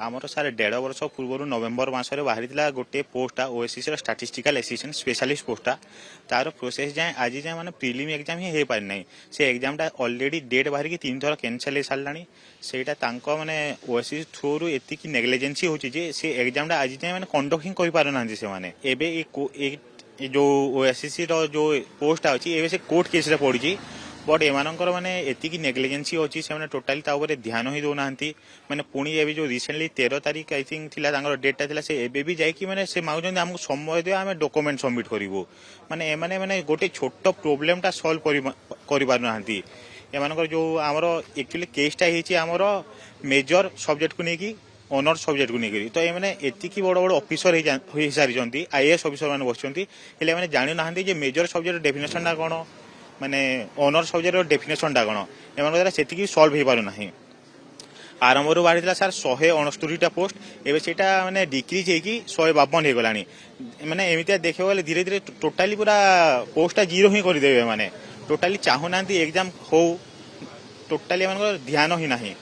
ଆମର ସାର୍ 1.5 ବର୍ଷ ପୂର୍ବରୁ ନଭେମ୍ବର ମାସରେ ବାହାରିଥିଲା ଗୋଟେ ପୋଷ୍ଟଟା ଓଏସିସିର ଷ୍ଟାଟିଷ୍ଟିକାଲ ଆସିଷ୍ଟାଣ୍ଟ ସ୍ପେଶାଲିଷ୍ଟ ପୋଷ୍ଟଟା। ତାର ପ୍ରୋସେସ୍ ଯାଏଁ ଆଜି ଯାଏଁ ମାନେ ପ୍ରିଲିମ୍ ଏକ୍ଜାମ ହିଁ ହେଇପାରି ନାହିଁ। ସେ ଏକ୍ଜାମଟା ଅଲରେଡ଼ି ଡେଟ୍ ବାହାରିକି 3 ଥର କ୍ୟାନସଲ୍ ହେଇସାରିଲାଣି। ସେଇଟା ତାଙ୍କ ମାନେ ଓଏସିସି ଥ୍ରୁରୁ ଏତିକି ନେଗ୍ଲିଜେନ୍ସି ହେଉଛି ଯେ ସେ ଏକ୍ଜାମଟା ଆଜି ଯାଏଁ ମାନେ କଣ୍ଡକ୍ଟ ହିଁ କରିପାରୁନାହାନ୍ତି ସେମାନେ। ଏବେ ଏ ଯେଉଁ ଓଏସିସିର ଯେଉଁ ପୋଷ୍ଟଟା ଅଛି ଏବେ ସେ କୋର୍ଟ କେସ୍ରେ ପଡ଼ିଛି। ବଟ୍ ଏମାନଙ୍କର ମାନେ ଏତିକି ନେଗ୍ଲିଜେନ୍ସି ଅଛି, ସେମାନେ ଟୋଟାଲି ତା ଉପରେ ଧ୍ୟାନ ହିଁ ଦେଉନାହାନ୍ତି। ମାନେ ପୁଣି ଏବେ ଯେଉଁ ରିସେଣ୍ଟଲି 13 ତାରିଖ ଆଇ ଥିଙ୍କ ଥିଲା ତାଙ୍କର ଡେଟ୍ଟା ଥିଲା, ସେ ଏବେ ବି ଯାଇକି ମାନେ ସେ ମାଗୁଛନ୍ତି ଆମକୁ ସମୟ ଦିଅ, ଆମେ ଡକୁମେଣ୍ଟ ସବମିଟ୍ କରିବୁ। ମାନେ ଏମାନେ ମାନେ ଗୋଟେ ଛୋଟ ପ୍ରୋବ୍ଲେମଟା ସଲ୍ଭ କରିପାରୁନାହାନ୍ତି। ଏମାନଙ୍କର ଯେଉଁ ଆମର ଆକ୍ଚୁଆଲି କେସ୍ଟା ହେଇଛି ଆମର ମେଜର ସବଜେକ୍ଟକୁ ନେଇକି ଅନର୍ସ ସବଜେକ୍ଟକୁ ନେଇକରି। ତ ଏମାନେ ଏତିକି ବଡ଼ ବଡ଼ ଅଫିସର ହେଇସାରିଛନ୍ତି, ଆଇଏଏସ୍ ଅଫିସର ମାନେ ବସିଛନ୍ତି, ହେଲେ ଏମାନେ ଜାଣିନାହାନ୍ତି ଯେ ମେଜର ସବଜେକ୍ଟ ଡେଫିନେସନଟା କ'ଣ, ମାନେ ଅନର୍ସ ସବଜେକ୍ଟର ଡେଫିନେସନଟା କ'ଣ। ଏମାନଙ୍କ ଦ୍ୱାରା ସେତିକି ସଲ୍ଭ ହେଇପାରୁନାହିଁ। ଆରମ୍ଭରୁ ବାହାରିଥିଲା ସାର୍ 169ଟା ପୋଷ୍ଟ, ଏବେ ସେଇଟା ମାନେ ଡିକ୍ରିଜ୍ ହେଇକି 152 ହେଇଗଲାଣି। ମାନେ ଏମିତିଆ ଦେଖିବାକୁ ଗଲେ ଧୀରେ ଧୀରେ ଟୋଟାଲି ପୁରା ପୋଷ୍ଟଟା ଜିରୋ ହିଁ କରିଦେବେ। ମାନେ ଟୋଟାଲି ଚାହୁଁନାହାନ୍ତି ଏକ୍ଜାମ ହଉ, ଟୋଟାଲି ଏମାନଙ୍କର ଧ୍ୟାନ ହିଁ ନାହିଁ।